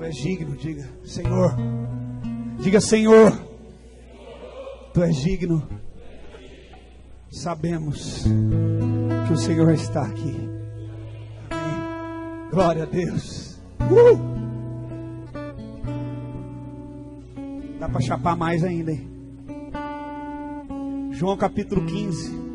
és digno, diga, Senhor. Diga, Senhor, Tu és digno. Sabemos que o Senhor está aqui. Amém. Glória a Deus. Dá para chapar mais ainda, hein? João capítulo 15.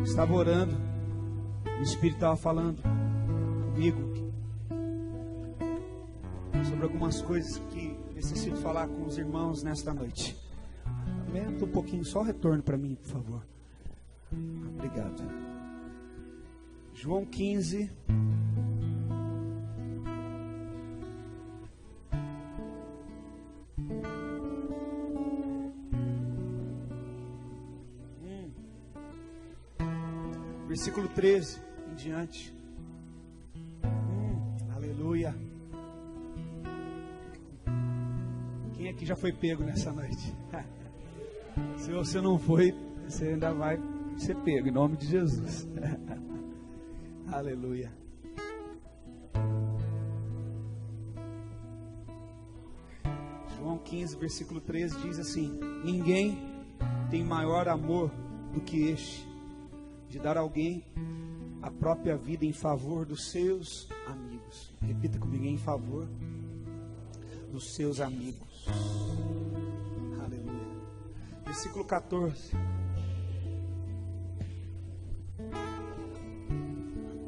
Estava orando, o Espírito estava falando comigo sobre algumas coisas que necessito falar com os irmãos nesta noite. Aumenta um pouquinho, só retorno para mim, por favor. Obrigado. João 15. Versículo 13 em diante. Aleluia. Quem aqui já foi pego nessa noite? Se você não foi, você ainda vai ser pego, em nome de Jesus. Aleluia. João 15, versículo 13 diz assim: ninguém tem maior amor do que este, de dar a alguém a própria vida em favor dos seus amigos. Repita comigo: em favor dos seus amigos. Aleluia. Versículo 14.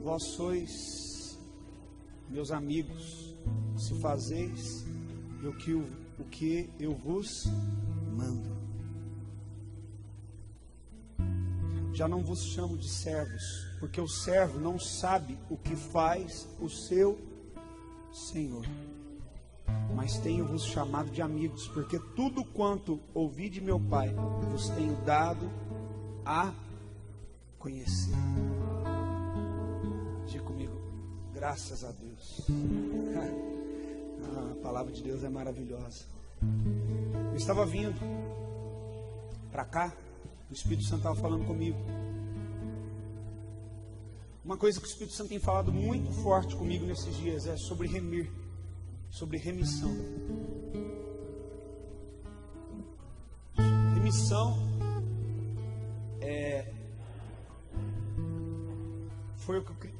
Vós sois meus amigos, se fazeis o que eu vos mando. Já não vos chamo de servos, porque o servo não sabe o que faz o seu Senhor. Mas tenho-vos chamado de amigos, porque tudo quanto ouvi de meu Pai vos tenho dado a conhecer. Diga comigo: graças a Deus. A palavra de Deus é maravilhosa. Eu estava vindo para cá, o Espírito Santo estava falando comigo. Uma coisa que o Espírito Santo tem falado muito forte comigo nesses dias é sobre remir, sobre remissão. Remissão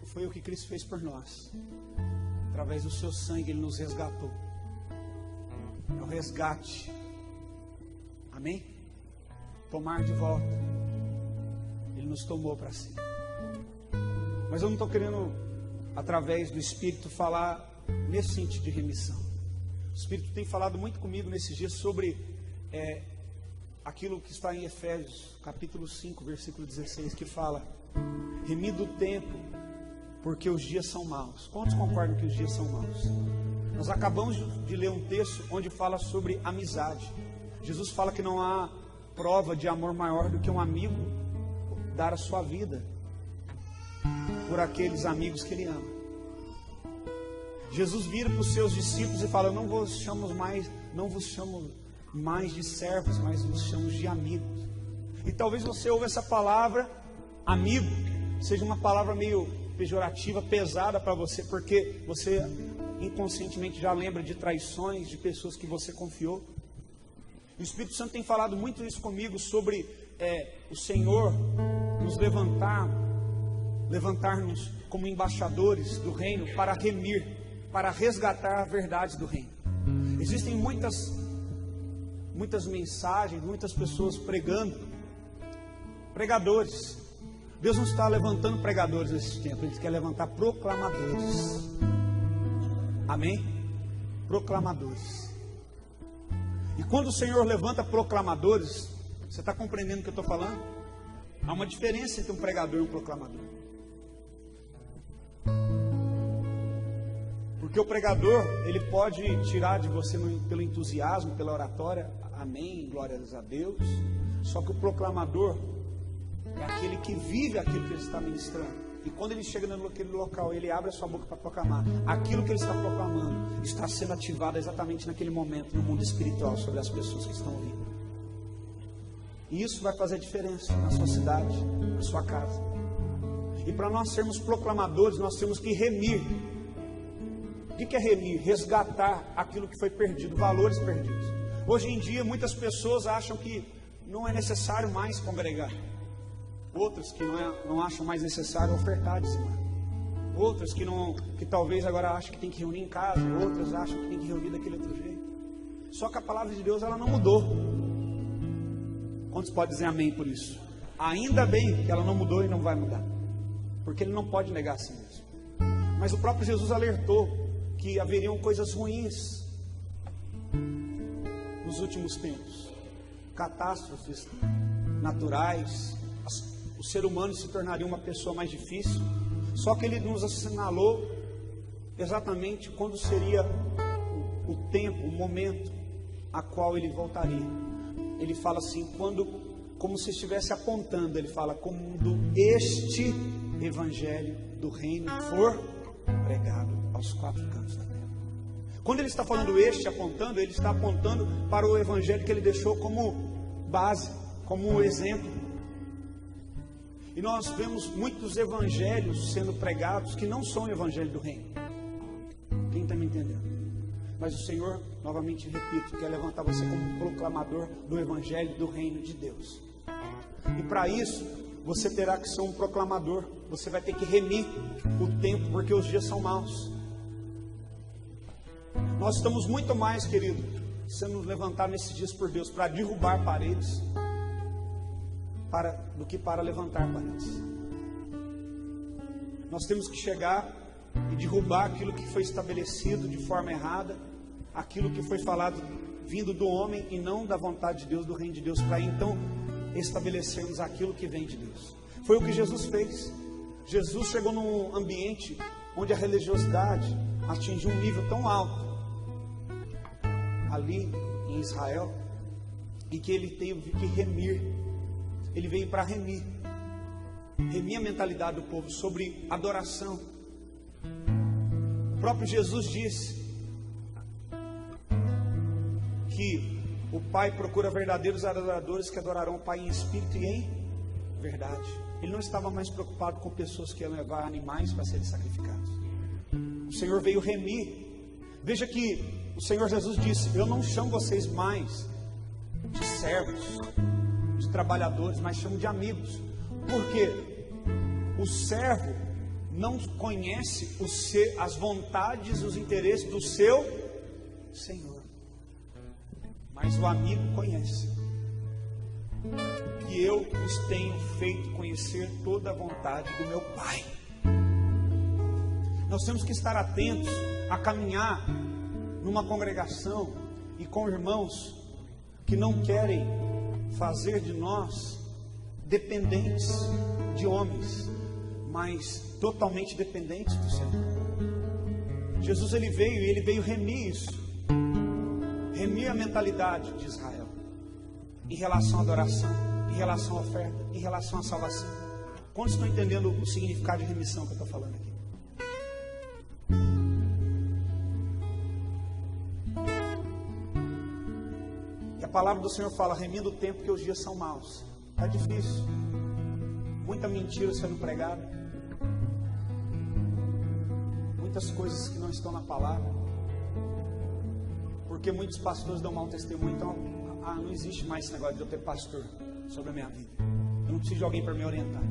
foi o que Cristo fez por nós. Através do seu sangue Ele nos resgatou. É o resgate. Amém? Tomar de volta. Ele nos tomou para si. Mas eu não estou querendo, através do Espírito, falar nesse sentido de remissão. O Espírito tem falado muito comigo nesses dias sobre aquilo que está em Efésios, capítulo 5, versículo 16, que fala: remido o tempo, porque os dias são maus. Quantos concordam que os dias são maus? Nós acabamos de ler um texto onde fala sobre amizade. Jesus fala que não há prova de amor maior do que um amigo dar a sua vida por aqueles amigos que Ele ama. Jesus vira para os seus discípulos e fala: não vos chamo mais de servos, mas vos chamo de amigos. E talvez você ouça essa palavra amigo seja uma palavra meio pejorativa, pesada para você, porque você inconscientemente já lembra de traições, de pessoas que você confiou. O Espírito Santo tem falado muito isso comigo sobre o Senhor nos levantar-nos como embaixadores do reino para remir, para resgatar a verdade do reino. Existem muitas mensagens, muitas pessoas pregando, pregadores. Deus não está levantando pregadores nesse tempo, Ele quer levantar proclamadores. Amém? Proclamadores. E quando o Senhor levanta proclamadores, você está compreendendo o que eu estou falando? Há uma diferença entre um pregador e um proclamador. Porque o pregador, ele pode tirar de você pelo entusiasmo, pela oratória, amém, glórias a Deus. Só que o proclamador é aquele que vive aquilo que ele está ministrando. E quando ele chega naquele local, ele abre a sua boca para proclamar aquilo que ele está proclamando. está sendo ativada exatamente naquele momento no mundo espiritual sobre as pessoas que estão ouvindo. E isso vai fazer diferença na sua cidade, na sua casa. E para nós sermos proclamadores, nós temos que remir. O que é remir? Resgatar aquilo que foi perdido, valores perdidos. Hoje em dia, muitas pessoas acham que não é necessário mais congregar. Outras que não acham mais necessário ofertar, dizimar. Outras que talvez agora acham que tem que reunir em casa. Outras acham que tem que reunir daquele outro jeito. Só que a palavra de Deus, ela não mudou. Quantos podem dizer amém por isso? Ainda bem que ela não mudou e não vai mudar. Porque Ele não pode negar a si mesmo. Mas o próprio Jesus alertou que haveriam coisas ruins nos últimos tempos. Catástrofes naturais. O ser humano se tornaria uma pessoa mais difícil. Só que Ele nos assinalou exatamente quando seria o tempo, o momento a qual Ele voltaria. Ele fala assim, como se estivesse apontando, Ele fala, quando este Evangelho do Reino for pregado aos 4 cantos da terra. Quando Ele está falando apontando, Ele está apontando para o Evangelho que Ele deixou como base, como exemplo. E nós vemos muitos evangelhos sendo pregados que não são o Evangelho do Reino. Quem está me entendendo? Mas o Senhor, novamente repito, quer levantar você como proclamador do Evangelho do Reino de Deus. E para isso, você terá que ser um proclamador. Você vai ter que remir o tempo, porque os dias são maus. Nós estamos muito mais, querido, sendo levantados nesses dias por Deus para derrubar paredes do que para levantar paredes. Nós temos que chegar e derrubar aquilo que foi estabelecido de forma errada, aquilo que foi falado vindo do homem e não da vontade de Deus, do reino de Deus, para então estabelecermos aquilo que vem de Deus. Foi o que Jesus fez. Jesus chegou num ambiente onde a religiosidade atingiu um nível tão alto ali em Israel, e que Ele teve que remir. Ele veio para remir a mentalidade do povo sobre adoração. O próprio Jesus disse que o Pai procura verdadeiros adoradores que adorarão o Pai em espírito e em verdade. Ele não estava mais preocupado com pessoas que iam levar animais para serem sacrificados. O Senhor veio remir. Veja que o Senhor Jesus disse, eu não chamo vocês mais de servos, de trabalhadores, mas chamo de amigos. Porque o servo não conhece as vontades, os interesses do seu Senhor, mas o amigo conhece. E eu os tenho feito conhecer toda a vontade do meu Pai. Nós temos que estar atentos a caminhar numa congregação e com irmãos que não querem fazer de nós dependentes de homens, mas totalmente dependentes do Senhor. Jesus ele veio remir isso, remir a mentalidade de Israel em relação à adoração, em relação à oferta, em relação à salvação. Quantos estão entendendo o significado de remissão que eu estou falando aqui? E a palavra do Senhor fala, remindo o tempo que os dias são maus. Está difícil. Muita mentira sendo pregada. Muitas coisas que não estão na palavra. Porque muitos pastores dão mau testemunho. Então, não existe mais esse negócio de eu ter pastor sobre a minha vida. Eu não preciso de alguém para me orientar.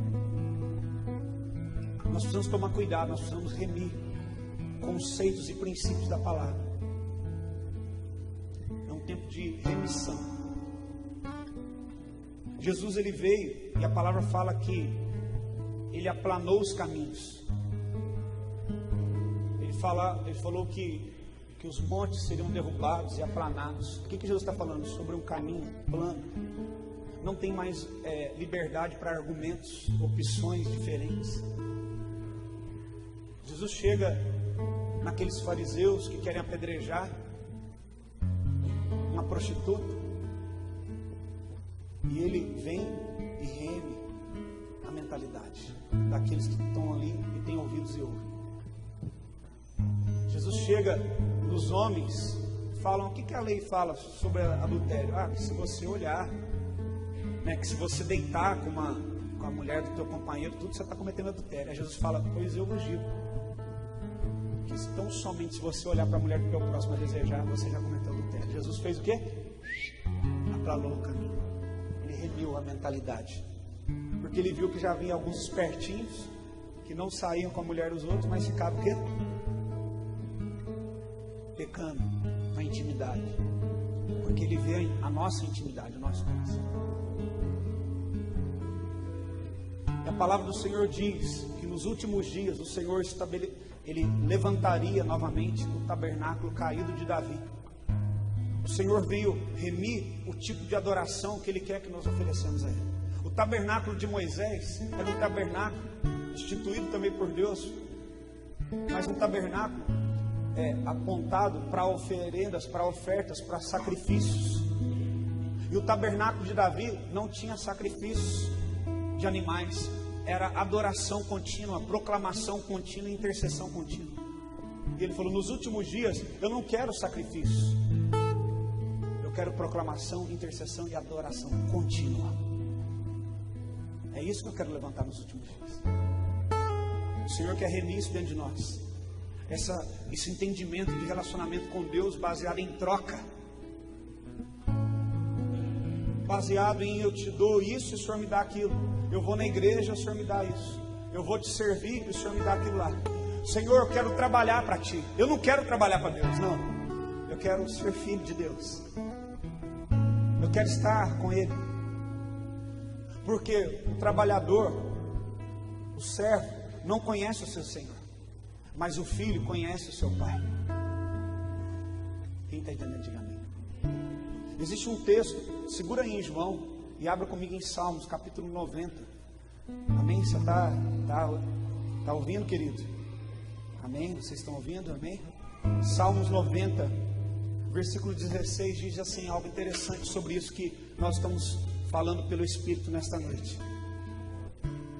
Nós precisamos tomar cuidado. Nós precisamos remir conceitos e princípios da palavra. É um tempo de remissão. Jesus ele veio e a palavra fala que ele aplanou os caminhos. Ele falou que os montes seriam derrubados e aplanados. O que Jesus está falando? Sobre um caminho plano. Não tem mais liberdade para argumentos, opções diferentes. Jesus chega naqueles fariseus que querem apedrejar uma prostituta. E ele vem e reme a mentalidade daqueles que estão ali e têm ouvidos e ouvem. Jesus chega dos homens falam, o que a lei fala sobre adultério? Que se você olhar, né, que se você deitar com a mulher do teu companheiro, tudo você está cometendo adultério. Aí Jesus fala, pois eu vos digo, que tão somente se você olhar para a mulher do teu próximo a desejar, você já cometeu adultério. Jesus fez o quê? Aplalou o caminho. Ele remiu a mentalidade. Porque ele viu que já havia alguns espertinhos que não saíam com a mulher dos outros, mas ficavam o quê? Pecando na intimidade. Porque ele vê a nossa intimidade, o nosso coração. E a palavra do Senhor diz que nos últimos dias o Senhor ele levantaria novamente o tabernáculo caído de Davi. O Senhor veio remir o tipo de adoração que Ele quer que nós ofereçamos a Ele. O tabernáculo de Moisés era um tabernáculo instituído também por Deus, mas um tabernáculo apontado para oferendas, para ofertas, para sacrifícios. E o tabernáculo de Davi não tinha sacrifícios de animais, era adoração contínua, proclamação contínua, intercessão contínua. E ele falou, nos últimos dias eu não quero sacrifícios, eu quero proclamação, intercessão e adoração contínua. É isso que eu quero levantar nos últimos dias. O Senhor quer remir isso dentro de nós, esse entendimento de relacionamento com Deus baseado em troca, baseado em eu te dou isso e o Senhor me dá aquilo. Eu vou na igreja, o Senhor me dá isso. Eu vou te servir e o Senhor me dá aquilo lá. Senhor, eu quero trabalhar para ti. Eu não quero trabalhar para Deus, não. Eu quero ser filho de Deus. Eu quero estar com Ele. Porque o trabalhador, o servo, não conhece o seu Senhor, mas o filho conhece o seu pai. Quem está entendendo, diga amém. Existe um texto, segura aí em João e abra comigo em Salmos, capítulo 90. Amém? Você está ouvindo, querido? Amém? Vocês estão ouvindo? Amém? Salmos 90, versículo 16, diz assim, algo interessante sobre isso que nós estamos falando pelo Espírito nesta noite.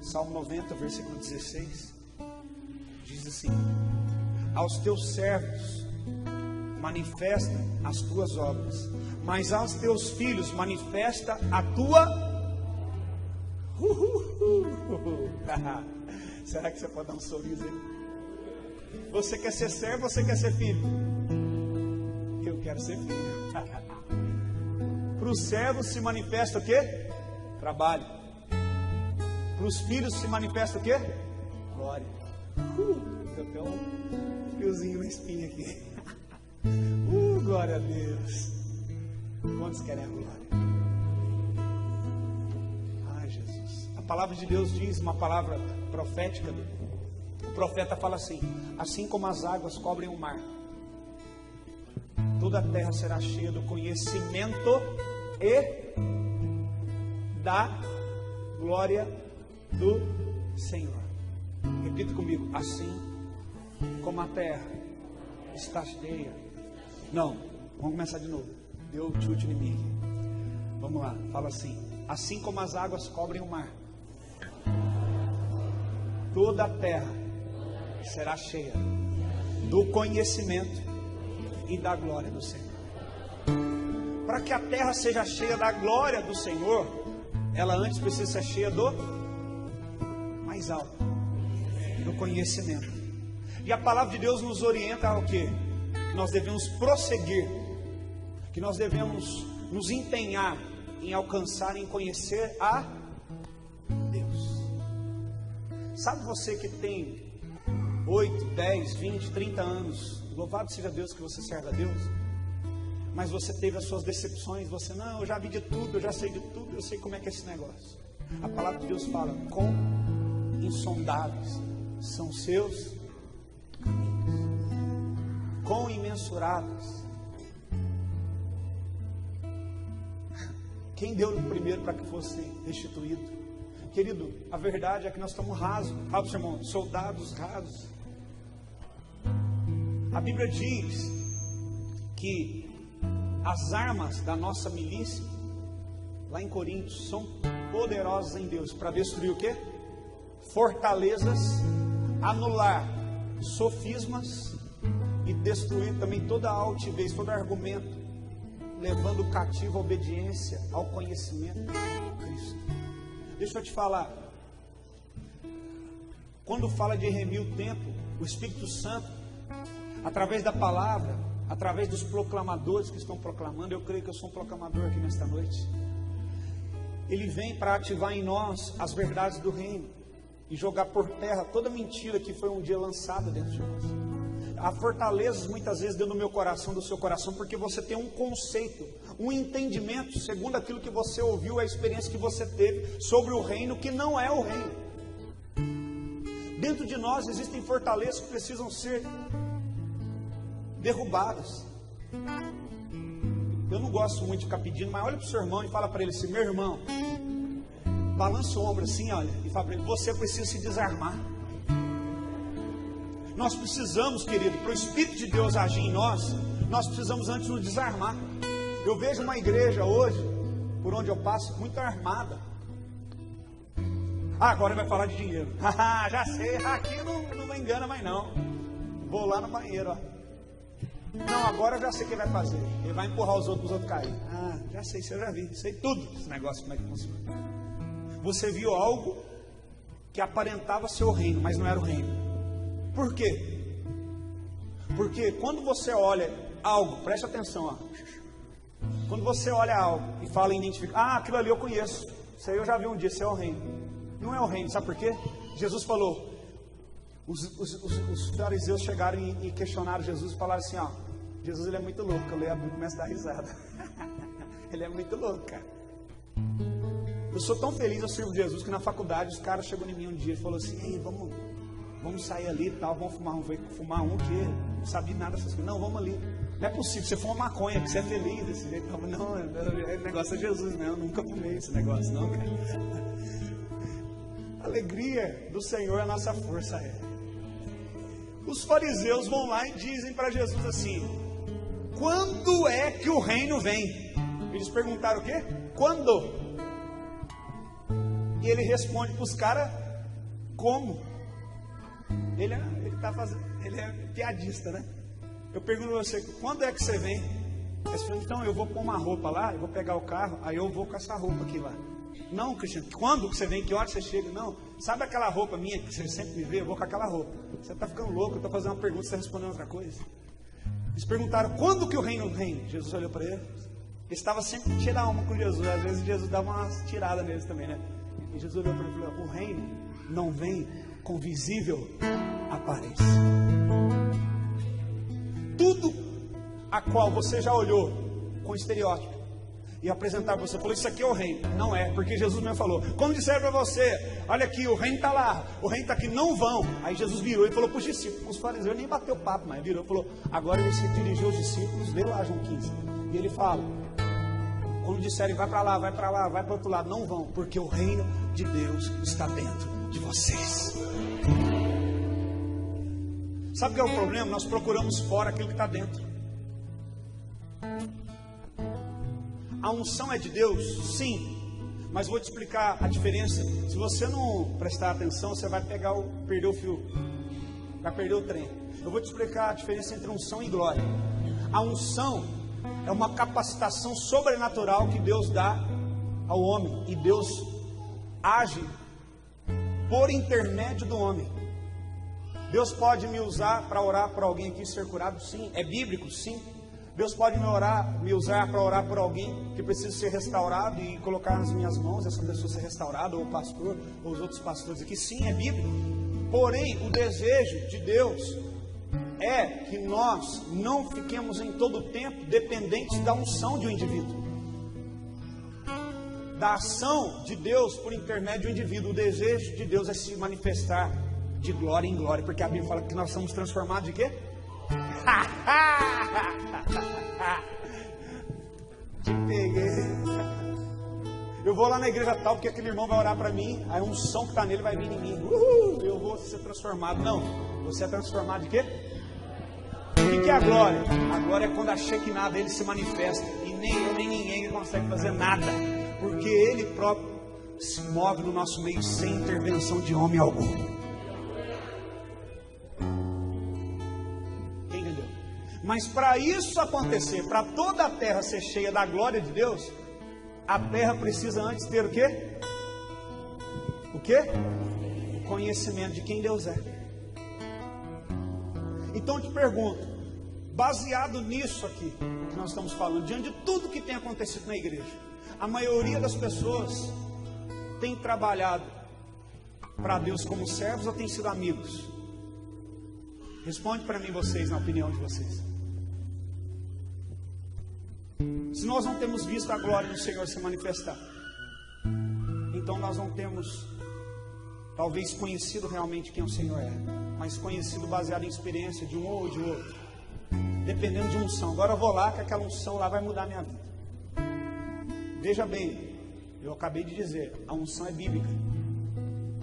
Salmo 90, versículo 16, diz assim, aos teus servos manifesta as tuas obras, mas aos teus filhos manifesta a tua... Será que você pode dar um sorriso aí? Você quer ser servo ou você quer ser filho? Eu quero ser filho. Para os servos se manifesta o quê? Trabalho. Para os filhos se manifesta o quê? Glória. Deu até um friozinho na espinha aqui. Glória a Deus. Quantos querem a glória? Ai, Jesus. A palavra de Deus diz, uma palavra profética. O profeta fala assim como as águas cobrem o mar, toda a terra será cheia do conhecimento e da glória do Senhor. Repita comigo, assim como a terra está cheia. Não, vamos começar de novo. Deu chute em mim. Vamos lá, fala assim como as águas cobrem o mar, toda a terra será cheia do conhecimento e da glória do Senhor. Para que a terra seja cheia da glória do Senhor, ela antes precisa ser cheia do mais alto, do conhecimento. E a palavra de Deus nos orienta ao quê? Nós devemos prosseguir, que nós devemos nos empenhar em alcançar, em conhecer a Deus. Sabe você que tem 8, 10, 20, 30 anos, louvado seja Deus que você serve a Deus, mas você teve as suas decepções, você, não, eu já vi de tudo, eu já sei de tudo, eu sei como é que é esse negócio. A palavra de Deus fala, quão insondáveis são seus caminhos, quão imensuráveis. Quem deu o primeiro para que fosse restituído? Querido, a verdade é que nós estamos rasos. Fala para o seu irmão, soldados rasos. A Bíblia diz que as armas da nossa milícia, lá em Coríntios, são poderosas em Deus para destruir o quê? Fortalezas, anular sofismas e destruir também toda a altivez, todo argumento, levando o cativo à obediência, ao conhecimento de Cristo. Deixa eu te falar, quando fala de remir o tempo, o Espírito Santo, através da palavra, através dos proclamadores que estão proclamando, eu creio que eu sou um proclamador aqui nesta noite, ele vem para ativar em nós as verdades do reino e jogar por terra toda mentira que foi um dia lançada dentro de nós. Há fortalezas muitas vezes dentro do meu coração, do seu coração, porque você tem um conceito, um entendimento, segundo aquilo que você ouviu, a experiência que você teve sobre o reino, que não é o reino. Dentro de nós existem fortalezas que precisam ser derrubadas. Eu não gosto muito de ficar pedindo, mas olha para o seu irmão e fala para ele assim: meu irmão, balança o ombro assim, olha, e fala para ele: você precisa se desarmar. Nós precisamos, querido, para o Espírito de Deus agir em nós, nós precisamos antes nos desarmar. Eu vejo uma igreja hoje, por onde eu passo, muito armada. Agora vai falar de dinheiro. Já sei, aqui não me engana mais não. Vou lá no banheiro, ó. Não, agora eu já sei o que ele vai fazer. Ele vai empurrar os outros caírem. Já sei, eu já vi, sei tudo esse negócio, como é que funciona. Você viu algo que aparentava ser o reino, mas não era o reino. Por quê? Porque quando você olha algo, preste atenção, ó. Quando você olha algo e fala em identificar, aquilo ali eu conheço, isso aí eu já vi um dia, isso é o reino. Não é o reino, sabe por quê? Jesus falou, os fariseus chegaram e questionaram Jesus e falaram assim, ó: Jesus, ele é muito louco. Eu leio a Bíblia e começo a dar risada. Ele é muito louco, cara. Eu sou tão feliz, eu sirvo Jesus, que na faculdade os caras chegou em mim um dia e falou assim: ei, vamos sair ali e tal, vamos fumar um que não sabia nada dessas coisas. Não, vamos ali. Não é possível, você fuma maconha, que você é feliz desse jeito. Não, o negócio é Jesus, né? Eu nunca fumei esse negócio, não, cara. A alegria do Senhor é a nossa força, é. Os fariseus vão lá e dizem para Jesus assim: quando é que o reino vem? Eles perguntaram o quê? Quando? E ele responde para os caras: como? Ele é piadista, né? Eu pergunto a você: quando é que você vem? Eles falam: então eu vou pôr uma roupa lá, eu vou pegar o carro, aí eu vou com essa roupa aqui lá. Não, Cristiano, quando que você vem? Que hora você chega? Não, sabe aquela roupa minha que você sempre me vê? Eu vou com aquela roupa. Você está ficando louco, eu estou fazendo uma pergunta, você está respondendo outra coisa. Eles perguntaram: quando que o reino vem? Jesus olhou para eles. Eles estavam sempre tirar uma com Jesus. Às vezes Jesus dava umas tiradas neles também, né? E Jesus olhou para ele e falou: o reino não vem com visível aparência. Tudo a qual você já olhou com estereótipo e apresentar para você, falou: isso aqui é o reino. Não é, porque Jesus mesmo falou: quando disseram para você, olha aqui, o reino está lá, o reino está aqui, não vão. Aí Jesus virou e falou para os discípulos, os fariseus nem bateu papo, mas virou e falou: agora ele se dirigiu aos discípulos, vê lá João 15, e ele fala: quando disserem vai para lá, vai para o outro lado, não vão, porque o reino de Deus está dentro de vocês. Sabe o que é o problema? Nós procuramos fora aquilo que está dentro. A unção é de Deus? Sim. Mas vou te explicar a diferença. Se você não prestar atenção, você vai perder o fio. Vai perder o trem. Eu vou te explicar a diferença entre unção e glória. A unção é uma capacitação sobrenatural que Deus dá ao homem. E Deus age por intermédio do homem. Deus pode me usar para orar por alguém aqui ser curado? Sim. É bíblico? Sim. Deus pode me usar para orar por alguém que precisa ser restaurado e colocar nas minhas mãos essa pessoa ser restaurada, ou o pastor, ou os outros pastores aqui. Sim, é bíblico. Porém, o desejo de Deus é que nós não fiquemos em todo o tempo dependentes da unção de um indivíduo, da ação de Deus por intermédio do indivíduo. O desejo de Deus é se manifestar de glória em glória, porque a Bíblia fala que nós somos transformados de quê? Te peguei. Eu vou lá na igreja tal porque aquele irmão vai orar para mim, aí a unção que está nele vai vir em mim. Eu vou ser transformado. Não, você é transformado de quê? O que é a glória? A glória é quando a Shekinah dele se manifesta e nem eu nem ninguém consegue fazer nada, porque ele próprio se move no nosso meio sem intervenção de homem algum. Mas para isso acontecer, para toda a terra ser cheia da glória de Deus, a terra precisa antes ter o quê? O quê? O conhecimento de quem Deus é. Então eu te pergunto, baseado nisso aqui que nós estamos falando, diante de tudo que tem acontecido na igreja, a maioria das pessoas tem trabalhado para Deus como servos ou tem sido amigos? Responde para mim vocês, na opinião de vocês. Se nós não temos visto a glória do Senhor se manifestar, então nós não temos talvez conhecido realmente quem o Senhor é, mas conhecido baseado em experiência de um ou de outro, dependendo de unção. Agora eu vou lá, que aquela unção lá vai mudar a minha vida. Veja bem, eu acabei de dizer, a unção é bíblica,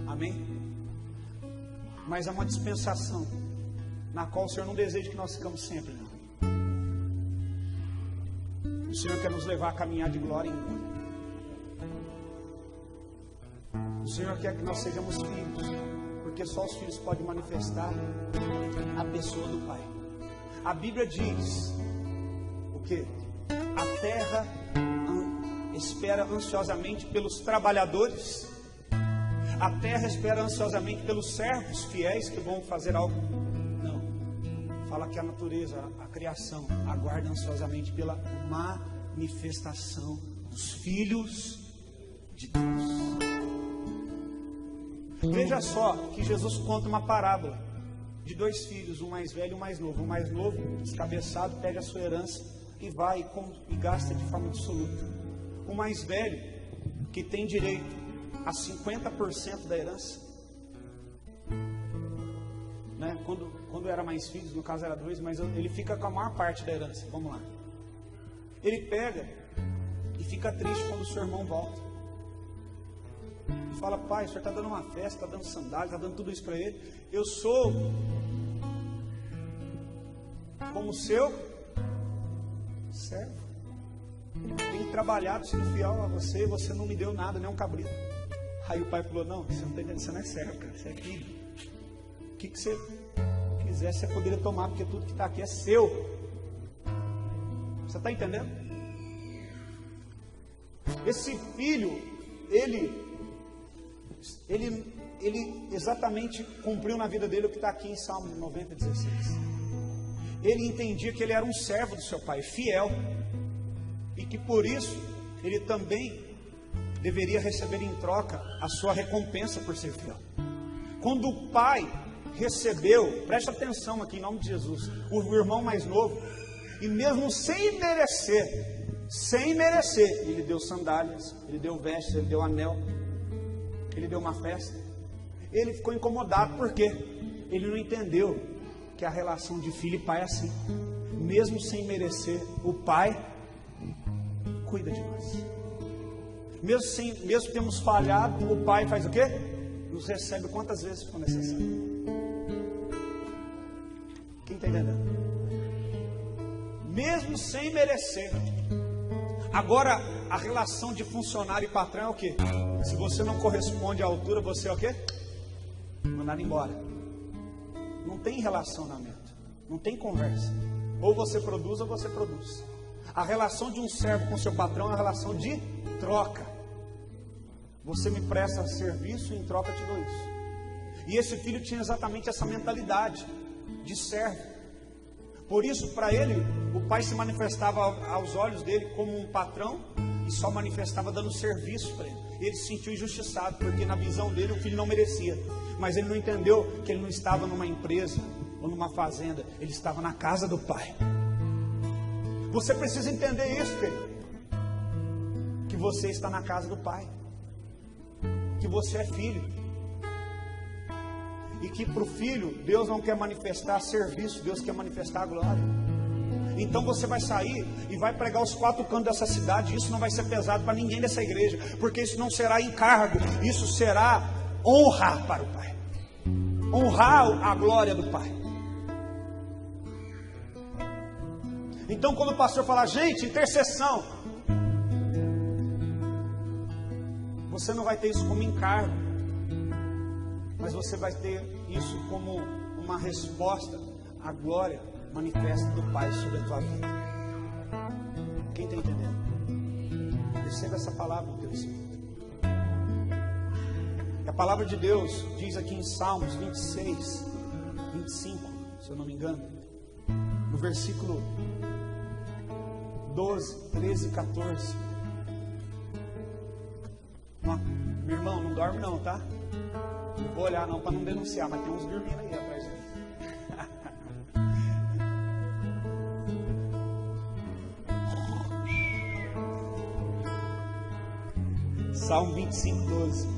amém? Mas é uma dispensação, na qual o Senhor não deseja que nós ficamos sempre, não. O Senhor quer nos levar a caminhar de glória em glória. O Senhor quer que nós sejamos filhos, porque só os filhos podem manifestar a pessoa do Pai. A Bíblia diz o quê? A terra espera ansiosamente pelos trabalhadores. A terra espera ansiosamente pelos servos fiéis que vão fazer algo. Não. Fala que a natureza, a criação, aguarda ansiosamente pela manifestação dos filhos de Deus. Veja só que Jesus conta uma parábola de dois filhos, um mais velho e um mais novo. O mais novo, descabeçado, pede a sua herança e vai e gasta de forma absoluta. O mais velho, que tem direito a 50% da herança, né? Quando era mais filhos, no caso era dois, mas ele fica com a maior parte da herança. Vamos lá. Ele pega e fica triste quando o seu irmão volta. E fala: pai, o senhor está dando uma festa, está dando sandália, está dando tudo isso para ele. Eu sou como seu servo. Tenho trabalhado, sido fiel a você, você não me deu nada, nem um cabrito. Aí o pai falou: não, você não está entendendo, você não é servo, cara, você é filho. O que você quiser, você poderia tomar, porque tudo que está aqui é seu. Você está entendendo? Esse filho, ele exatamente cumpriu na vida dele o que está aqui em Salmo 90:16. Ele entendia que ele era um servo do seu pai, fiel, e que por isso ele também deveria receber em troca a sua recompensa por ser fiel. Quando o pai recebeu, preste atenção aqui em nome de Jesus, o irmão mais novo, e mesmo sem merecer, ele deu sandálias, ele deu vestes, ele deu anel, ele deu uma festa. Ele ficou incomodado, porque ele não entendeu que a relação de filho e pai é assim. Mesmo sem merecer, o pai cuida de nós. Mesmo temos falhado, o pai faz o quê? Nos recebe quantas vezes for necessário. Quem está entendendo? Mesmo sem merecer. Agora, a relação de funcionário e patrão é o quê? Se você não corresponde à altura, você é o quê? Mandado embora. Não tem relacionamento, não tem conversa. Ou você produz ou você produz. A relação de um servo com seu patrão é uma relação de troca. Você me presta serviço e em troca te dou isso. E esse filho tinha exatamente essa mentalidade de servo. Por isso, para ele, o pai se manifestava aos olhos dele como um patrão e só manifestava dando serviço para ele. Ele se sentiu injustiçado, porque na visão dele o filho não merecia. Mas ele não entendeu que ele não estava numa empresa ou numa fazenda, ele estava na casa do pai. Você precisa entender isso, filho. Que você está na casa do pai. Que você é filho. E que para o filho, Deus não quer manifestar serviço, Deus quer manifestar a glória. Então você vai sair e vai pregar os quatro cantos dessa cidade. Isso não vai ser pesado para ninguém dessa igreja, porque isso não será encargo, isso será honra para o Pai. Honrar a glória do Pai. Então quando o pastor falar: gente, intercessão, você não vai ter isso como encargo, mas você vai ter isso como uma resposta à glória manifesta do Pai sobre a tua vida. Quem está entendendo? Receba essa palavra do teu Espírito. A palavra de Deus diz aqui em Salmos 26, 25, se eu não me engano, no versículo 12, 13 e 14. Meu irmão, não dorme não, tá? Não vou olhar não para não denunciar, mas tem uns dormindo aí atrás de mim. Salmo 25, 12.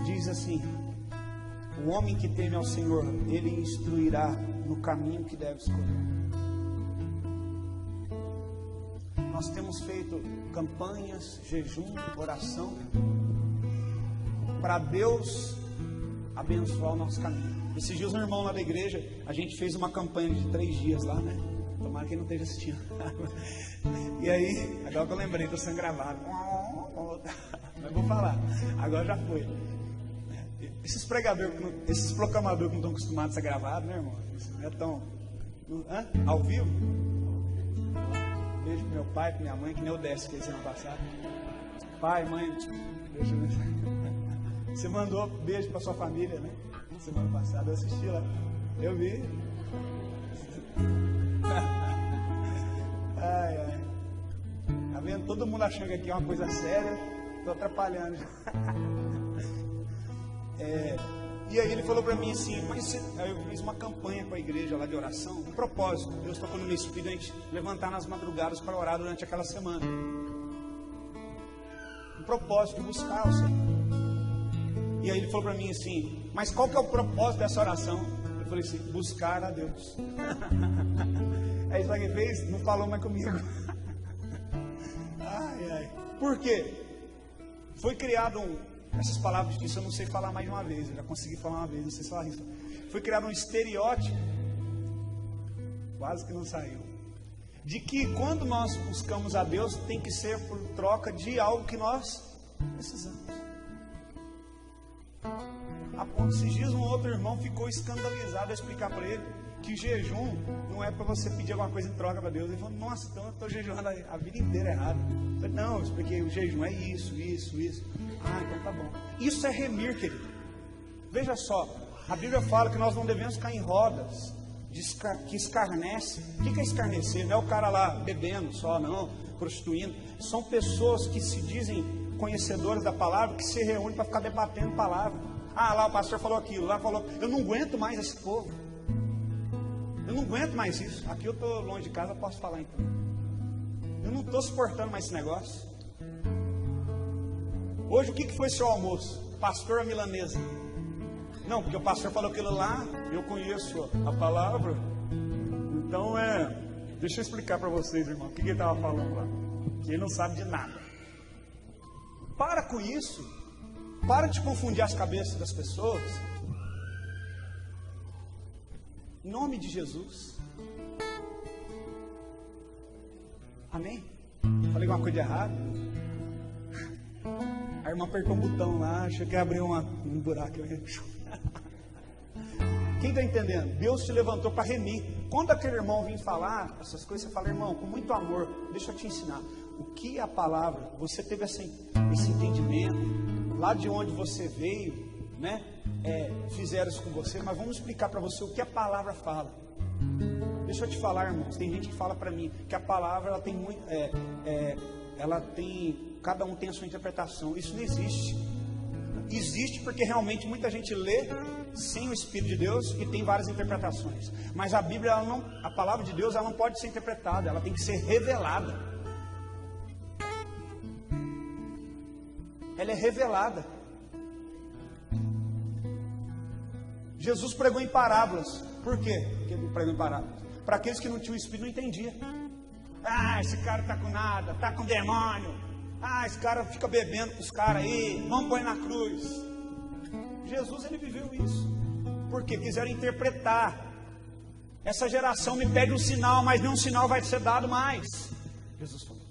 Diz assim: o homem que teme ao Senhor, Ele instruirá no caminho que deve escolher. Nós temos feito campanhas, jejum, oração, para Deus abençoar o nosso caminho. Esses dias um irmão lá da igreja, a gente fez uma campanha de 3 dias lá, né? Tomara que ele não esteja assistindo. E aí, agora que eu lembrei, estou sendo gravado. Mas vou falar, agora já foi. Esses pregadores, esses proclamadores que não estão acostumados a ser gravados, né, irmão? Isso não é tão... Ao vivo? Beijo pro meu pai, pra minha mãe, que nem eu desce que semana passada. Pai, mãe, deixa eu ver. Você mandou beijo pra sua família, né? Semana passada eu assisti lá. Eu vi. Ai, ai. Tá vendo? Todo mundo achando que aqui é uma coisa séria. Tô atrapalhando. E aí ele falou pra mim assim, mas aí eu fiz uma campanha com a igreja lá de oração, um propósito. Deus tocou no meu espírito a gente levantar nas madrugadas para orar durante aquela semana. Um propósito de buscar o Senhor. E aí ele falou pra mim assim, mas qual que é o propósito dessa oração? Eu falei assim, buscar a Deus. Aí sabe o que fez? Não falou mais comigo. Ai, ai. Por quê? Foi criado essas palavras disso eu não sei falar mais de uma vez. Eu já consegui falar uma vez, não sei se falar isso. Foi criado um estereótipo, quase que não saiu, de que quando nós buscamos a Deus tem que ser por troca de algo que nós precisamos. A ponto esses dias um outro irmão ficou escandalizado a explicar para ele que jejum não é para você pedir alguma coisa em troca para Deus. Ele falou, nossa, então eu estou jejuando a vida inteira errado. Eu falei, não, eu expliquei, o jejum é isso. Ah, então tá bom. Isso é remir, querido. Veja só, a Bíblia fala que nós não devemos ficar em rodas que escarnece. O que é escarnecer? Não é o cara lá bebendo só, não, prostituindo. São pessoas que se dizem conhecedores da palavra, que se reúnem para ficar debatendo palavra. Ah, lá o pastor falou aquilo, lá falou. Eu não aguento mais esse povo. Eu não aguento mais isso. Aqui eu estou longe de casa, eu posso falar então. Eu não estou suportando mais esse negócio. Hoje o que foi seu almoço? Pastor milanesa? Não, porque o pastor falou aquilo lá, eu conheço a palavra. Então deixa eu explicar para vocês, irmão, o que ele estava falando lá. Que ele não sabe de nada. Para com isso. Para de confundir as cabeças das pessoas. Em nome de Jesus. Amém? Falei alguma coisa de errado? A irmã apertou um botão lá, achou que abriu um buraco. Quem está entendendo? Deus te levantou para remir. Quando aquele irmão vir falar essas coisas, você fala, irmão, com muito amor, deixa eu te ensinar. O que é a palavra? Você teve esse entendimento. Lá de onde você veio, né? Fizeram isso com você, mas vamos explicar para você o que a palavra fala. Deixa eu te falar, irmãos. Tem gente que fala para mim que a palavra ela tem muito, cada um tem a sua interpretação. Isso não existe. Existe porque realmente muita gente lê sem o Espírito de Deus e tem várias interpretações. Mas a Bíblia, a palavra de Deus, ela não pode ser interpretada, ela tem que ser revelada. Ela é revelada. Jesus pregou em parábolas. Por quê que ele pregou em parábolas? Para aqueles que não tinham Espírito, não entendiam. Ah, esse cara está com nada, está com demônio. Ah, esse cara fica bebendo com os caras aí, vamos pôr na cruz. Jesus, ele viveu isso. Porque quiseram interpretar. Essa geração me pede um sinal, mas nenhum sinal vai ser dado mais. Jesus falou,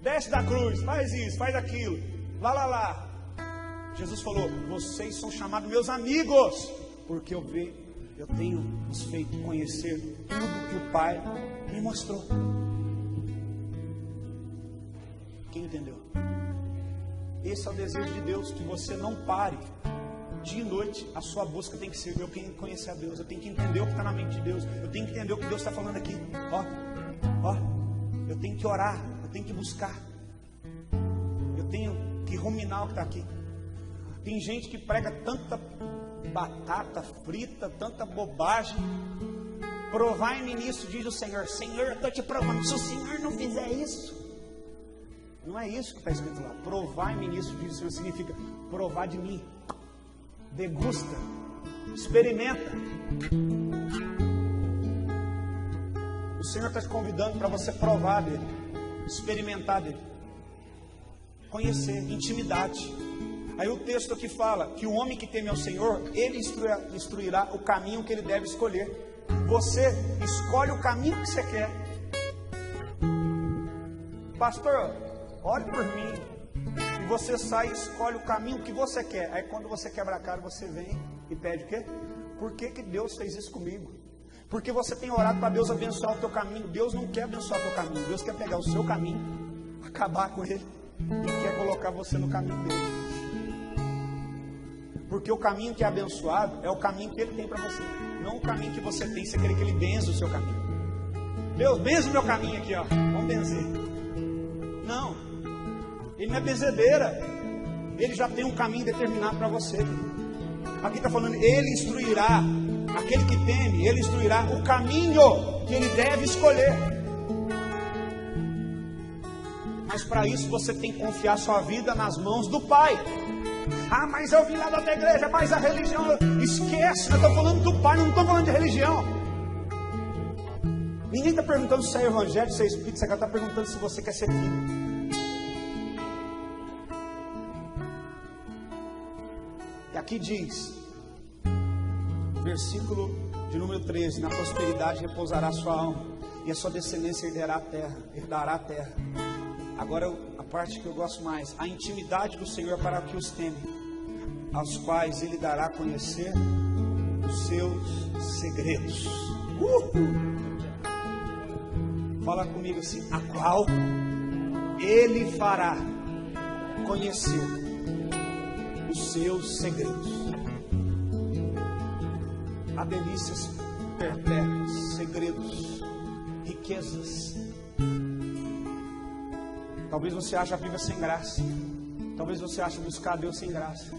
desce da cruz, faz isso, faz aquilo. Lá. Jesus falou: vocês são chamados meus amigos, porque eu tenho os feito conhecer tudo que o Pai me mostrou. Quem entendeu? Esse é o desejo de Deus, que você não pare. Dia e noite, a sua busca tem que ser: eu tenho que conhecer a Deus, eu tenho que entender o que está na mente de Deus, eu tenho que entender o que Deus está falando aqui. Eu tenho que orar, eu tenho que buscar, eu tenho que ruminar o que está aqui. Tem gente que prega tanta batata frita, tanta bobagem. Provai-me nisso, diz o Senhor. Senhor, eu estou te provando. Se o Senhor não fizer isso, não é isso que está escrito lá. Provai-me nisso, diz o Senhor, significa provar de mim. Degusta, experimenta. O Senhor está te convidando para você provar dele, experimentar dele, conhecer, intimidade. Aí o texto aqui fala que o homem que teme ao Senhor, ele instruirá o caminho que ele deve escolher. Você escolhe o caminho que você quer. Pastor, ore por mim. E você sai e escolhe o caminho que você quer. Aí quando você quebra a cara, você vem e pede o quê? Por que Deus fez isso comigo? Porque você tem orado para Deus abençoar o teu caminho. Deus não quer abençoar o teu caminho. Deus quer pegar o seu caminho, acabar com ele, e quer colocar você no caminho dele. Porque o caminho que é abençoado é o caminho que ele tem para você, não o caminho que você tem. Você quer que ele benze o seu caminho. Deus, benze o meu caminho aqui, ó. Vamos benzer. Não, ele não é benzedeira. Ele já tem um caminho determinado para você. Aqui está falando: ele instruirá aquele que teme, ele instruirá o caminho que ele deve escolher. Mas para isso você tem que confiar sua vida nas mãos do Pai. Ah, mas eu vim lá da outra igreja, mas a religião... Esquece, eu estou falando do Pai, não estou falando de religião. Ninguém está perguntando se é evangelho, se é espírito, você está perguntando se você quer ser filho. E aqui diz, versículo de número 13: na prosperidade repousará a sua alma, e a sua descendência herdará a terra. Agora a parte que eu gosto mais: a intimidade do Senhor para que os temem, aos quais ele dará a conhecer os seus segredos. Fala comigo assim: a qual ele fará conhecer os seus segredos. Há delícias perpétuas, segredos, riquezas. Talvez você ache a Bíblia sem graça. Talvez você ache buscar a Deus sem graça.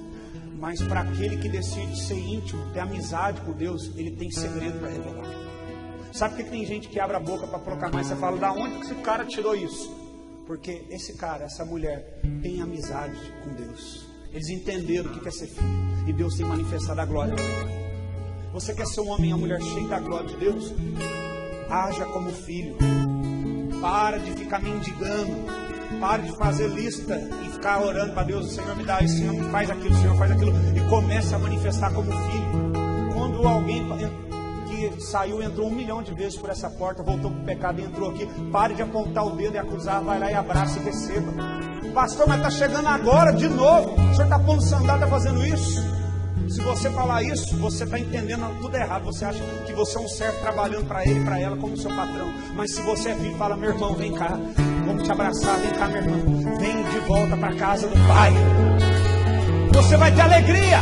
Mas para aquele que decide ser íntimo, ter amizade com Deus, ele tem segredo para revelar. Sabe por que tem gente que abre a boca para proclamar e você fala: da onde que esse cara tirou isso? Porque esse cara, essa mulher, tem amizade com Deus. Eles entenderam o que é ser filho. E Deus tem manifestado a glória. Você quer ser um homem e uma mulher cheio da glória de Deus? Haja como filho. Para de ficar mendigando. Pare de fazer lista e ficar orando para Deus: o Senhor me dá isso, o Senhor faz aquilo, o Senhor faz aquilo. E comece a manifestar como filho. Quando alguém que saiu, entrou 1 milhão de vezes por essa porta, voltou para o pecado e entrou aqui, pare de apontar o dedo e acusar. Vai lá e abraça e receba. Pastor, mas está chegando agora de novo. O senhor está pondo sandália, está fazendo isso? Se você falar isso, você está entendendo tudo errado. Você acha que você é um servo trabalhando para ele e para ela como seu patrão. Mas se você é filho, fala: meu irmão, vem cá, vamos te abraçar, vem cá, meu irmão, vem de volta para a casa do Pai. Você vai ter alegria.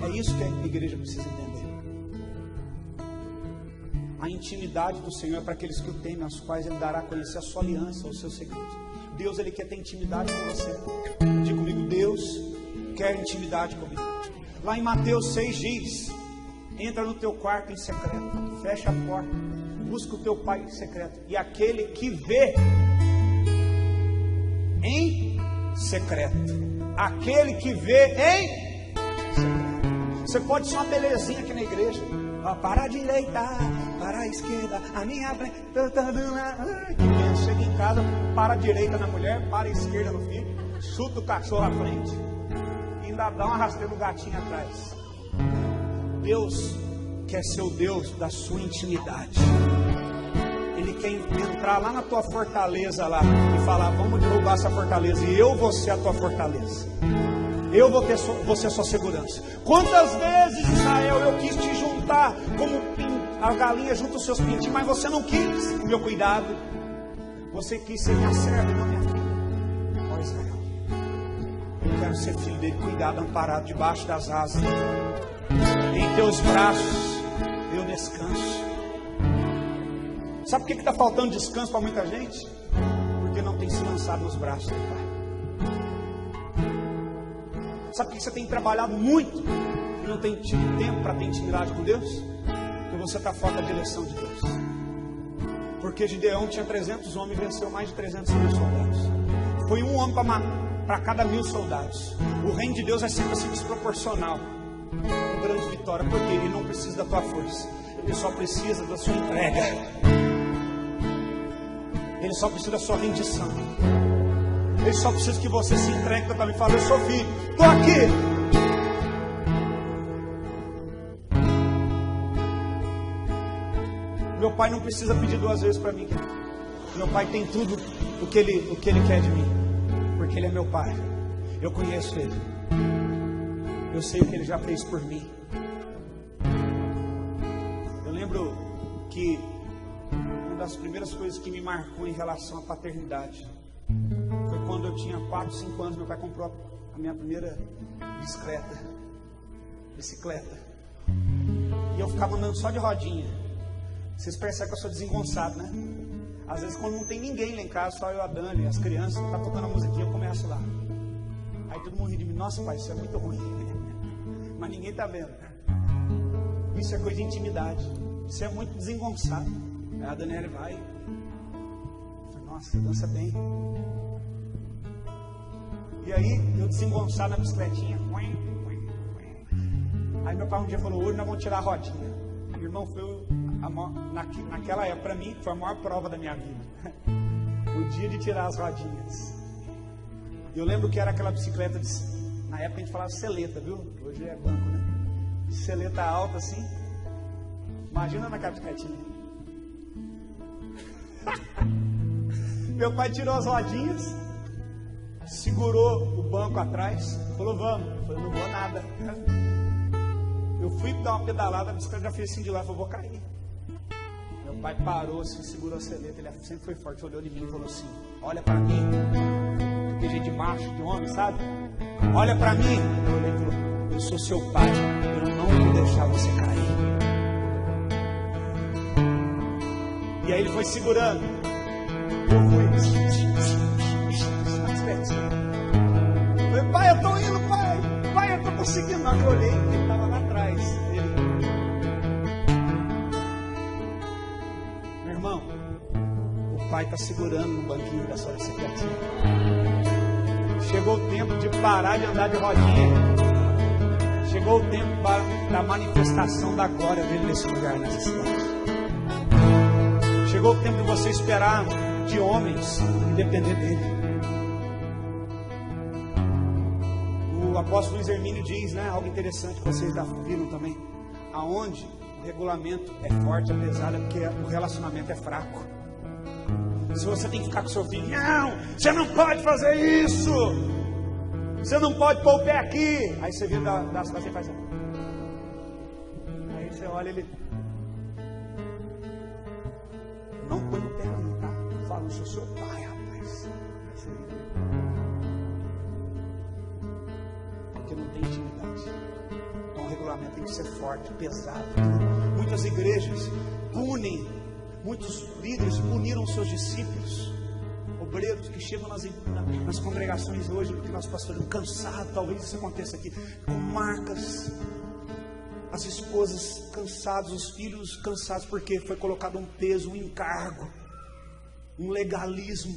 É isso que a igreja precisa entender. A intimidade do Senhor é para aqueles que o temem, aos quais ele dará a conhecer a sua aliança, os seus segredos. Deus, ele quer ter intimidade com você. Diga comigo: Deus quer intimidade comigo. Lá em Mateus 6 diz: entra no teu quarto em secreto, fecha a porta, busca o teu Pai em secreto, e aquele que vê em secreto, aquele que vê em secreto. Você pode ser uma belezinha aqui na igreja, para a direita, para a esquerda, a minha frente, chega em casa, para a direita na mulher, para a esquerda no filho, chuta o cachorro à frente e ainda dá uma rasteira no gatinho atrás. Deus quer ser o Deus da sua intimidade. Ele Ele quer entrar lá na tua fortaleza lá e falar: vamos derrubar essa fortaleza e eu vou ser a tua fortaleza. Eu vou ser a sua segurança. Quantas vezes, Israel, eu quis te juntar como a galinha junta os seus pintinhos, mas você não quis o meu cuidado. Você quis ser minha serva e não minha filha. Ó Israel, eu quero ser filho dele, cuidado, amparado debaixo das asas. Em teus braços eu descanso. Sabe por que está faltando descanso para muita gente? Porque não tem se lançado nos braços do Pai. Sabe por que você tem trabalhado muito e não tem tido tempo para ter intimidade com Deus? Porque você está fora da direção de Deus. Porque Gideão tinha 300 homens e venceu mais de 300 mil soldados. Foi um homem para cada 1000 soldados. O reino de Deus é sempre assim desproporcional. Uma grande vitória, porque ele não precisa da tua força. Ele só precisa da sua entrega. Ele só precisa da sua rendição. Ele só precisa que você se entregue para mim e fale: eu sou filho, estou aqui. Meu pai não precisa pedir 2 vezes para mim. Meu pai tem tudo o que ele quer de mim, porque ele é meu pai. Eu conheço ele. Eu sei o que ele já fez por mim. Eu lembro que uma das primeiras coisas que me marcou em relação à paternidade foi quando eu tinha 4, 5 anos. Meu pai comprou a minha primeira bicicleta. E eu ficava andando só de rodinha. Vocês percebem que eu sou desengonçado, né? Às vezes quando não tem ninguém lá em casa, só eu, a Dani, as crianças, tá tocando a musiquinha, eu começo lá. Aí todo mundo ri de mim: nossa pai, isso é muito ruim. Mas ninguém tá vendo. Isso é coisa de intimidade. Isso é muito desengonçado. Aí a Daniela vai: eu falei, nossa, você dança bem. E aí eu desengonçado na bicicletinha. Aí meu pai um dia falou: hoje nós vamos tirar a rodinha. Meu irmão, foi naquela época, para mim, foi a maior prova da minha vida. O dia de tirar as rodinhas. Eu lembro que era aquela bicicleta na época a gente falava seleta, viu? Hoje é banco, né? Seleta alta assim. Imagina naquela bicicletinha. Meu pai tirou as rodinhas, segurou o banco atrás, falou: vamos. Eu falei: não vou nada. Eu fui dar uma pedalada, a bicicleta já fez assim de lá, eu falei: vou cair. Meu pai parou assim, segurou a seleta, ele sempre foi forte, olhou em mim e falou assim: olha para mim. Porque jeito de macho, de homem, sabe? Olha para mim. Eu olhei e falou: eu sou seu pai, eu não vou deixar você cair. E aí ele foi segurando. Eu fui. Falei: pai, eu tô indo, pai. Pai, eu tô conseguindo. Mas eu olhei, ele estava lá atrás. Meu irmão, o pai está segurando no banquinho da sua bicicletinha. Chegou o tempo de parar de andar de rodinha. Chegou o tempo da manifestação da glória dele nesse lugar, nessa cidade. Chegou o tempo de você esperar de homens e depender dele. O apóstolo Luiz Hermínio diz, né, algo interessante que vocês já viram também: aonde o regulamento é forte, é pesado, é porque o relacionamento é fraco. Se você tem que ficar com seu filho: não, você não pode fazer isso, você não pode pôr o pé aqui. Aí você vira das costas e faz assim. Aí você olha ele: não põe o pé ali, tá? Fala: eu sou seu pai, rapaz. Porque não tem intimidade. Então o regulamento tem que ser forte, pesado. Muitas igrejas punem, muitos líderes puniram seus discípulos, obreiros que chegam nas congregações hoje, porque nós pastoramos cansados. Talvez isso aconteça aqui, com marcas. As esposas cansadas, os filhos cansados, porque foi colocado um peso, um encargo, um legalismo.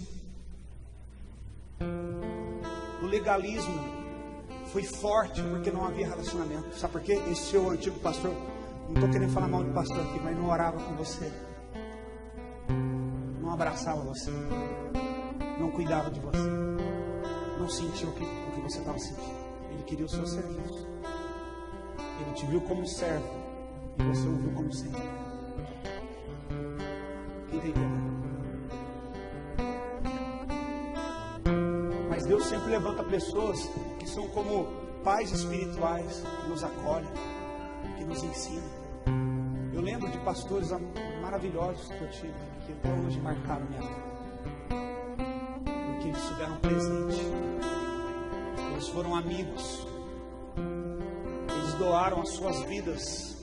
O legalismo foi forte porque não havia relacionamento. Sabe por quê? Esse seu antigo pastor, não estou querendo falar mal de pastor aqui, mas não orava com você, não abraçava você, não cuidava de você, não sentiu o que você estava sentindo. Ele queria o seu serviço. Ele te viu como servo e você o viu como Senhor. deveria dar. Mas Deus sempre levanta pessoas que são como pais espirituais, que nos acolhem, que nos ensinam. Eu lembro de pastores maravilhosos que eu tive, que até hoje marcaram minha vida, porque eles se deram presente, eles foram amigos, eles doaram as suas vidas.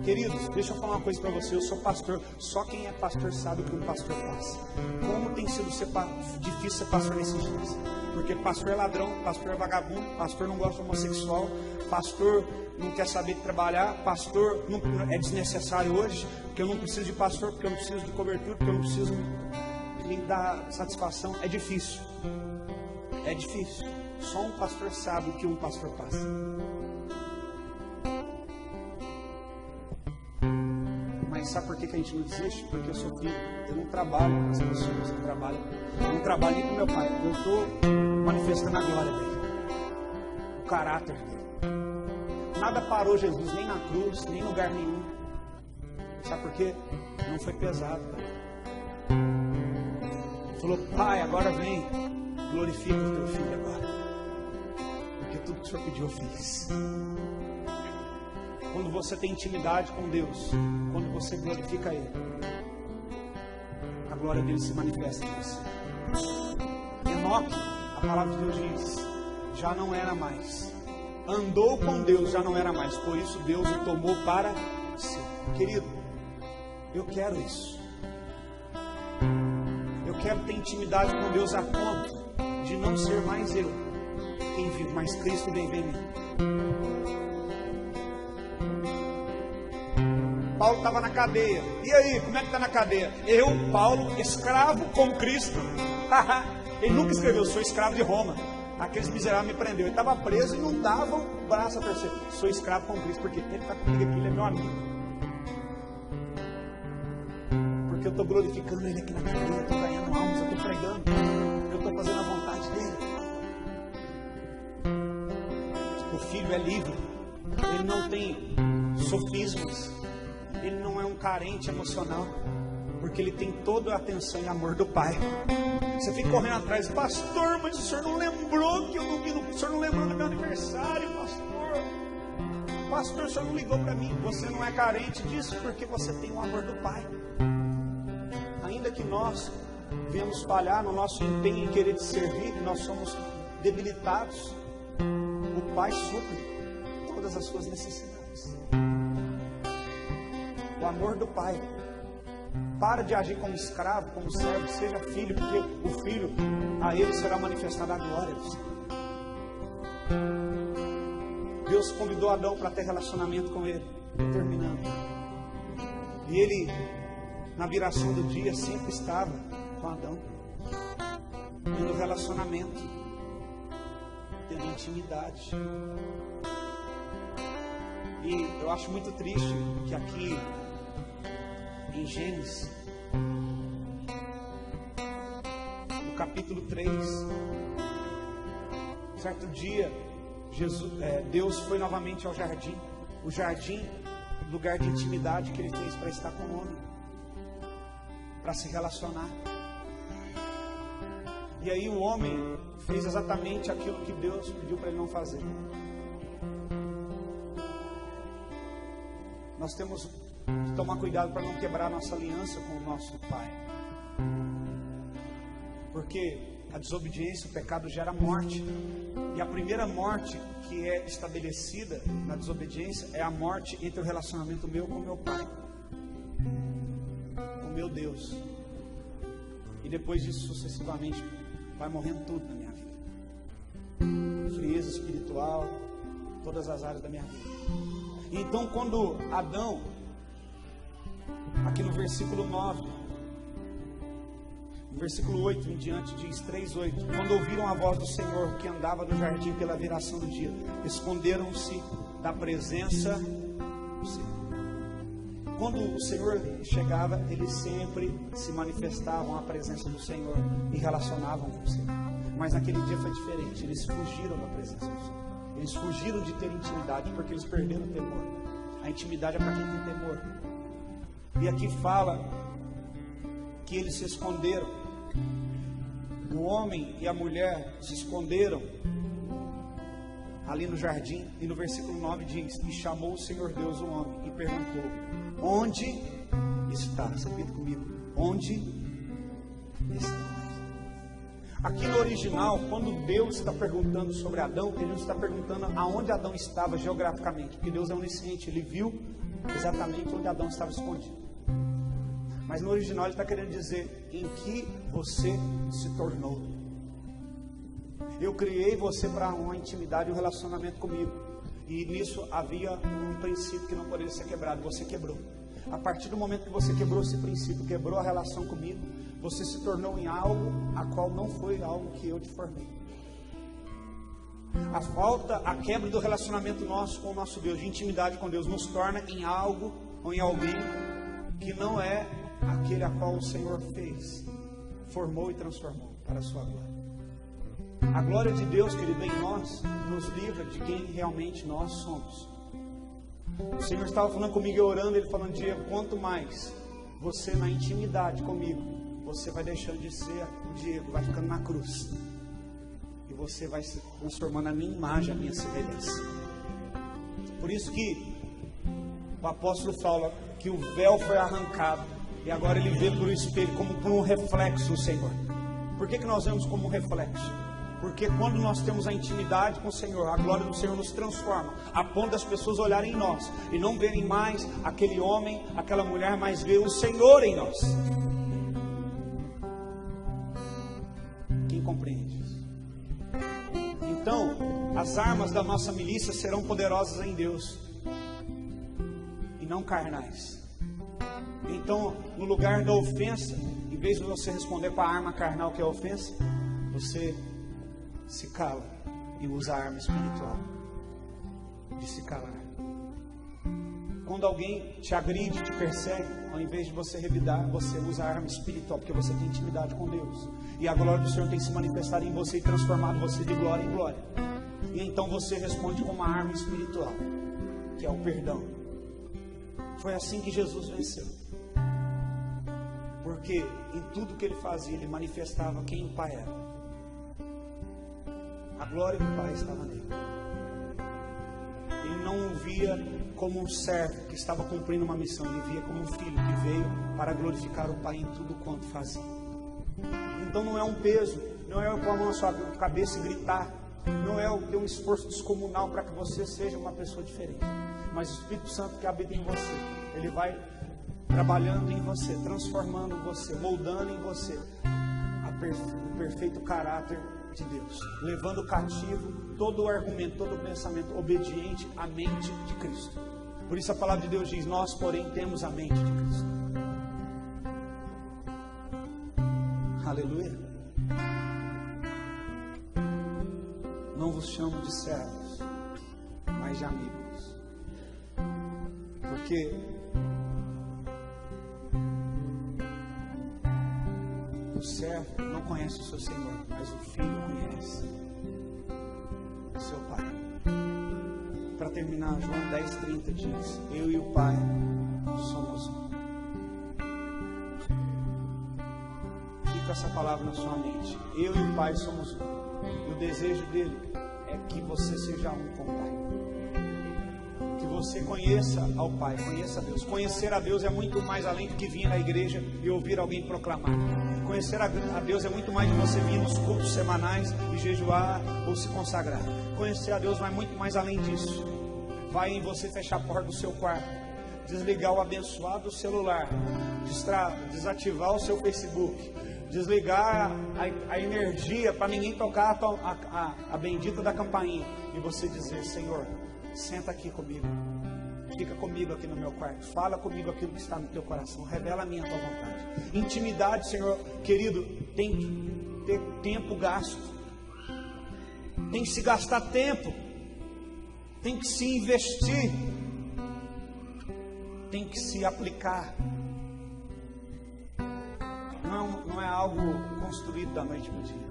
Queridos, deixa eu falar uma coisa para você. Eu sou pastor. Só quem é pastor sabe o que um pastor passa. Como tem sido difícil ser pastor nesses dias. Porque pastor é ladrão, pastor é vagabundo, pastor não gosta de homossexual, pastor não quer saber de trabalhar, pastor não, é desnecessário hoje, porque eu não preciso de pastor, porque eu não preciso de cobertura, porque eu não preciso me dar satisfação. É difícil. É difícil. Só um pastor sabe o que um pastor passa. Mas sabe por que a gente não desiste? Porque eu sou filho. Eu não trabalho com as pessoas. Eu não trabalho nem com meu pai. Eu estou manifestando a glória dele. O caráter dele. Nada parou Jesus, nem na cruz, nem em lugar nenhum. Sabe por quê? Não foi pesado, pai. Ele falou: Pai, agora vem. Glorifica o teu filho agora. Porque tudo que o Senhor pediu eu fiz. Quando você tem intimidade com Deus, quando você glorifica Ele, a glória dele se manifesta em você. Enoque, a palavra de Deus diz, já não era mais. Andou com Deus, já não era mais. Por isso Deus o tomou para si. Querido, eu quero isso. Eu quero ter intimidade com Deus a ponto de não ser mais eu quem vive, mas Cristo vive em mim. Paulo estava na cadeia. E aí, como é que está na cadeia? Eu, Paulo, escravo com Cristo. Ele nunca escreveu: sou escravo de Roma. Aqueles miseráveis me prenderam. Ele estava preso e não dava o braço a torcer. Sou escravo com Cristo, porque ele está comigo aqui, ele é meu amigo. Porque eu estou glorificando ele aqui na cadeia, eu estou ganhando almas, eu estou pregando, eu estou fazendo a vontade dele. O filho é livre, ele não tem sofismas, ele não é um carente emocional, porque ele tem toda a atenção e amor do Pai. Você fica correndo atrás: pastor, mas o senhor não lembrou que eu não vi, o senhor não lembrou do meu aniversário, pastor, o senhor não ligou para mim. Você não é carente disso, porque você tem o amor do Pai. Ainda que nós venhamos falhar no nosso empenho em querer te servir, nós somos debilitados, o Pai supre todas as suas necessidades. O amor do Pai. Para de agir como escravo, como servo, seja filho, porque o filho, a ele será manifestada a glória do Senhor. Deus convidou Adão para ter relacionamento com ele, terminando. E ele, na viração do dia, sempre estava com Adão, tendo relacionamento, tendo intimidade. E eu acho muito triste que aqui em Gênesis, no capítulo 3, certo dia, Deus foi novamente ao jardim. O jardim, lugar de intimidade que ele fez para estar com o homem, para se relacionar. E aí o homem fez exatamente aquilo que Deus pediu para ele não fazer. Nós temos que tomar cuidado para não quebrar nossa aliança com o nosso Pai, porque a desobediência, o pecado gera morte, e a primeira morte que é estabelecida na desobediência é a morte entre o relacionamento meu com o meu Pai, com o meu Deus, e depois disso sucessivamente vai morrendo tudo na minha vida, frieza espiritual, todas as áreas da minha vida. Então quando Adão, aqui no versículo 9, no versículo 8 em diante, diz 3:8: quando ouviram a voz do Senhor que andava no jardim pela viração do dia, esconderam-se da presença do Senhor. Quando o Senhor chegava, eles sempre se manifestavam à presença do Senhor e relacionavam com o Senhor. Mas naquele dia foi diferente, eles fugiram da presença do Senhor. Eles fugiram de ter intimidade, porque eles perderam o temor. A intimidade é para quem tem temor. E aqui fala que eles se esconderam. O homem e a mulher se esconderam ali no jardim. E no versículo 9 diz: e chamou o Senhor Deus o homem e perguntou: onde estás? Repita comigo: onde estás? Aqui no original, quando Deus está perguntando sobre Adão, Ele não está perguntando aonde Adão estava geograficamente, porque Deus é onisciente, Ele viu exatamente onde Adão estava escondido. Mas no original Ele está querendo dizer: em que você se tornou. Eu criei você para uma intimidade e um relacionamento comigo, e nisso havia um princípio que não poderia ser quebrado. Você quebrou. A partir do momento que você quebrou esse princípio, quebrou a relação comigo, você se tornou em algo a qual não foi algo que eu te formei. A quebra do relacionamento nosso com o nosso Deus, de intimidade com Deus, nos torna em algo ou em alguém que não é aquele a qual o Senhor fez, formou e transformou para a sua glória. A glória de Deus, querido, em nós, nos livra de quem realmente nós somos. O Senhor estava falando comigo, eu orando, Ele falando: Diego, quanto mais você na intimidade comigo, você vai deixando de ser o Diego, vai ficando na cruz, e você vai se transformando a minha imagem, a minha semelhança. Por isso que o apóstolo fala que o véu foi arrancado, e agora ele vê por um espelho, como por um reflexo, o Senhor. Por que nós vemos como um reflexo? Porque quando nós temos a intimidade com o Senhor, a glória do Senhor nos transforma, a ponto das pessoas olharem em nós e não verem mais aquele homem, aquela mulher, mas ver o Senhor em nós. Quem compreende isso? Então, as armas da nossa milícia serão poderosas em Deus e não carnais. Então, no lugar da ofensa, em vez de você responder com a arma carnal que é a ofensa, você se cala e usa a arma espiritual de se calar. Quando alguém te agride, te persegue, ao invés de você revidar, você usa a arma espiritual, porque você tem intimidade com Deus, e a glória do Senhor tem se manifestado em você e transformado você de glória em glória. E então você responde com uma arma espiritual, que é o perdão. Foi assim que Jesus venceu, porque em tudo que Ele fazia, Ele manifestava quem o Pai era. A glória do Pai estava nele. Ele não o via como um servo que estava cumprindo uma missão. Ele via como um filho que veio para glorificar o Pai em tudo quanto fazia. Então não é um peso, não é pôr a mão na sua cabeça e gritar, não é ter um esforço descomunal para que você seja uma pessoa diferente. Mas o Espírito Santo que habita em você, Ele vai trabalhando em você, transformando você, moldando em você o perfeito caráter de Deus, levando cativo todo o argumento, todo o pensamento obediente à mente de Cristo. Por isso a palavra de Deus diz: nós, porém, temos a mente de Cristo. Aleluia. Não vos chamo de servos, mas de amigos, porque o servo não conhece o seu Senhor, mas o filho conhece o seu Pai. Para terminar, João 10:30 diz: eu e o Pai somos um. Fica essa palavra na sua mente: eu e o Pai somos um. E o desejo dele é que você seja um com o Pai, que você conheça ao Pai, conheça a Deus. Conhecer a Deus é muito mais além do que vir na igreja e ouvir alguém proclamar. Conhecer a Deus é muito mais de você vir nos cultos semanais e jejuar ou se consagrar. Conhecer a Deus vai muito mais além disso. Vai em você fechar a porta do seu quarto, desligar o abençoado celular, desativar o seu Facebook, desligar a energia para ninguém tocar a bendita da campainha, e você dizer: Senhor, senta aqui comigo, fica comigo aqui no meu quarto, fala comigo aquilo que está no teu coração, revela a minha tua vontade. Intimidade, Senhor querido, tem que ter tempo gasto, tem que se gastar tempo, tem que se investir, tem que se aplicar. Não é algo construído da noite para o dia.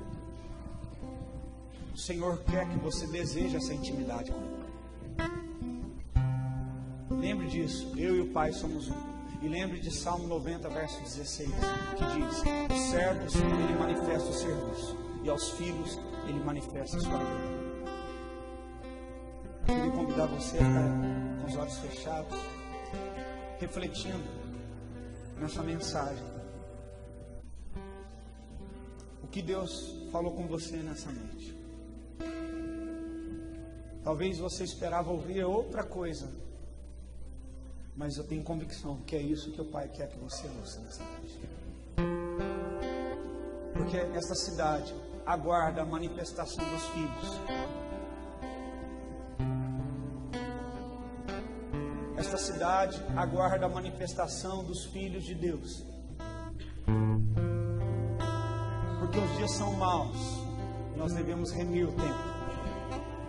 O Senhor quer que você deseje essa intimidade com Ele. Lembre disso: eu e o Pai somos um. E lembre de Salmo 90, verso 16, que diz: os servos, ele manifesta o serviço, e aos filhos, ele manifesta a sua vida. Eu queria convidar você a ficar com os olhos fechados, refletindo nessa mensagem. O que Deus falou com você nessa noite? Talvez você esperava ouvir outra coisa, mas eu tenho convicção que é isso que o Pai quer que você ouça nessa noite. Porque esta cidade aguarda a manifestação dos filhos. Esta cidade aguarda a manifestação dos filhos de Deus. Porque os dias são maus, nós devemos remir o tempo,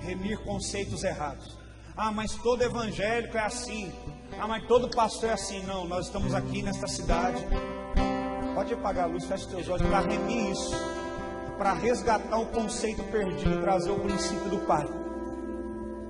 remir conceitos errados. Ah, mas todo evangélico é assim. Ah, mas todo pastor é assim. Não, nós estamos aqui nesta cidade. Pode apagar a luz, feche os teus olhos, para remir isso, para resgatar o conceito perdido e trazer o princípio do Pai.